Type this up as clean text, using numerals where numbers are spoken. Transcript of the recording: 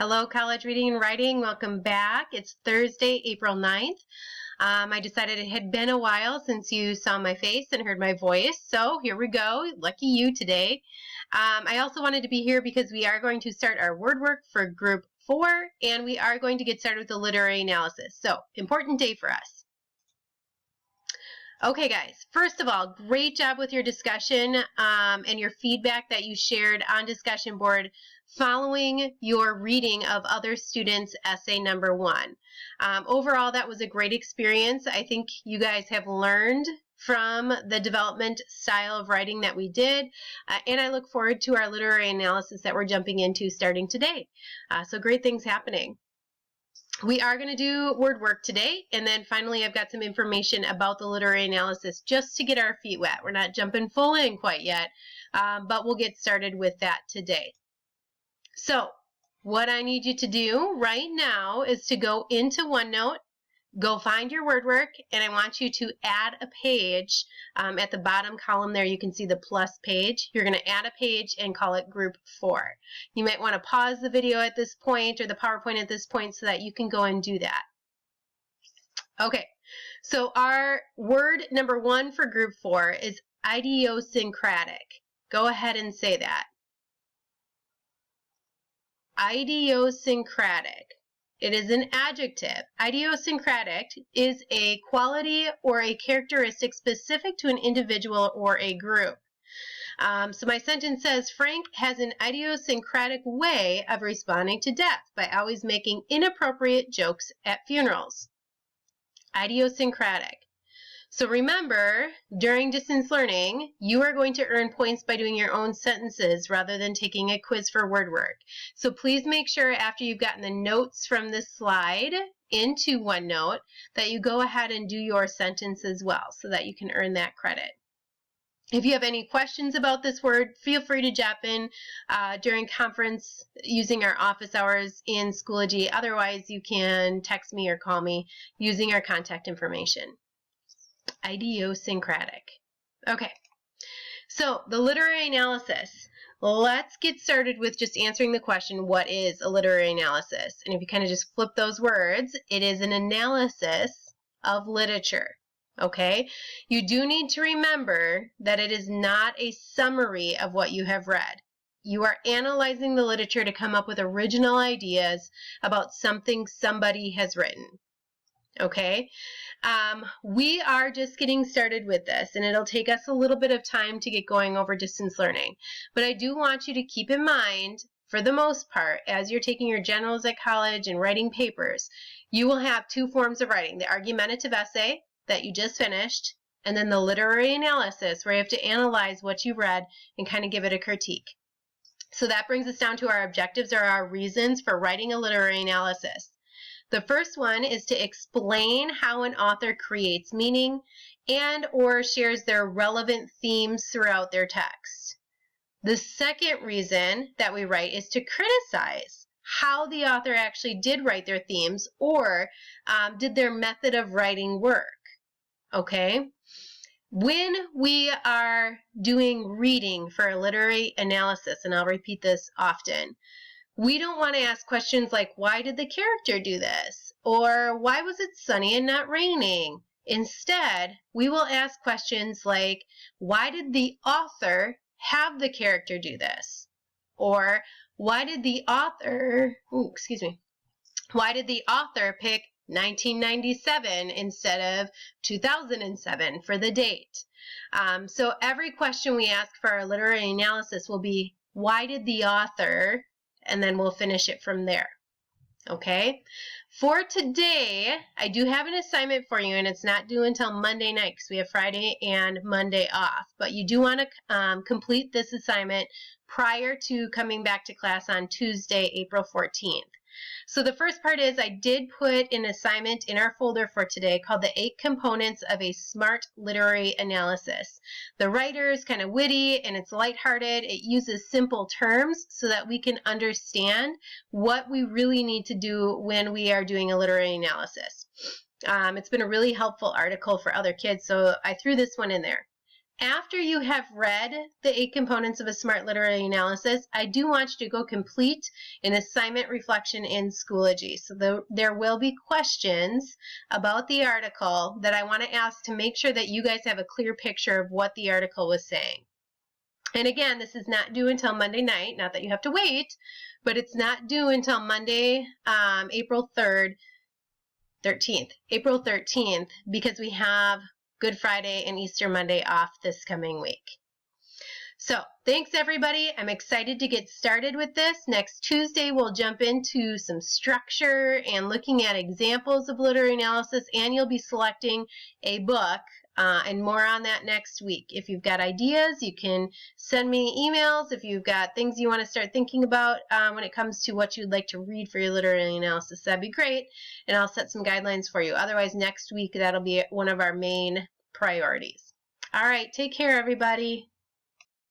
Hello, College Reading and Writing. Welcome back. It's Thursday, April 9th. I decided it had been a while since you saw my face and heard my voice, so here we go. Lucky you today. I also wanted to be here because we are going to start our word work for Group 4, and we are going to get started with the literary analysis. So, important day for us. Okay, guys, first of all, great job with your discussion and your feedback that you shared on discussion board following your reading of other students' essay number 1. Overall, that was a great experience. I think you guys have learned from the development style of writing that we did, and I look forward to our literary analysis that we're jumping into starting today. So great things happening. We are going to do word work today, and then finally I've got some information about the literary analysis just to get our feet wet. We're not jumping full in quite yet, but we'll get started with that today. So what I need you to do right now is to go into OneNote, go find your word work, and I want you to add a page. At the bottom column there, you can see the plus page. You're going to add a page and call it Group 4. You might want to pause the video at this point or the PowerPoint at this point so that you can go and do that. Okay, so our word number 1 for Group 4 is idiosyncratic. Go ahead and say that. Idiosyncratic. It is an adjective. Idiosyncratic is a quality or a characteristic specific to an individual or a group. So my sentence says, Frank has an idiosyncratic way of responding to death by always making inappropriate jokes at funerals. Idiosyncratic. So remember, during distance learning, you are going to earn points by doing your own sentences rather than taking a quiz for word work. So please make sure after you've gotten the notes from this slide into OneNote that you go ahead and do your sentence as well so that you can earn that credit. If you have any questions about this word, feel free to jump in during conference using our office hours in Schoology. Otherwise, you can text me or call me using our contact information. Idiosyncratic. Okay, so the literary analysis. Let's get started with just answering the question, what is a literary analysis? And if you kind of just flip those words, it is an analysis of literature. Okay, you do need to remember that it is not a summary of what you have read. You are analyzing the literature to come up with original ideas about something somebody has written. Okay, we are just getting started with this, and it'll take us a little bit of time to get going over distance learning. But I do want you to keep in mind, for the most part, as you're taking your generals at college and writing papers, you will have 2 forms of writing: the argumentative essay that you just finished, and then the literary analysis, where you have to analyze what you read and kind of give it a critique. So that brings us down to our objectives or our reasons for writing a literary analysis. The first one is to explain how an author creates meaning and or shares their relevant themes throughout their text. The second reason that we write is to criticize how the author actually did write their themes or did their method of writing work. Okay? When we are doing reading for a literary analysis, and I'll repeat this often, we don't want to ask questions like, why did the character do this? Or why was it sunny and not raining? Instead, we will ask questions like, why did the author have the character do this? Or why did the author, why did the author pick 1997 instead of 2007 for the date? So every question we ask for our literary analysis will be, why did the author, and then we'll finish it from there. Okay? For today, I do have an assignment for you, and it's not due until Monday night because we have Friday and Monday off. But you do want to complete this assignment prior to coming back to class on Tuesday, April 14th. So the first part is I did put an assignment in our folder for today called the 8 Components of a Smart Literary Analysis. The writer is kind of witty and it's lighthearted. It uses simple terms so that we can understand what we really need to do when we are doing a literary analysis. It's been a really helpful article for other kids, so I threw this one in there. After you have read the 8 components of a smart literary analysis, I do want you to go complete an assignment reflection in Schoology. So there will be questions about the article that I want to ask to make sure that you guys have a clear picture of what the article was saying. And again, this is not due until Monday night, not that you have to wait, but it's not due until Monday, April 13th, because we have Good Friday and Easter Monday off this coming week. So thanks everybody. I'm excited to get started with this. Next Tuesday we'll jump into some structure and looking at examples of literary analysis, and you'll be selecting a book, and more on that next week. If you've got ideas, you can send me emails. If you've got things you want to start thinking about when it comes to what you'd like to read for your literary analysis, that'd be great, and I'll set some guidelines for you. Otherwise, next week that'll be one of our main priorities. All right, take care everybody.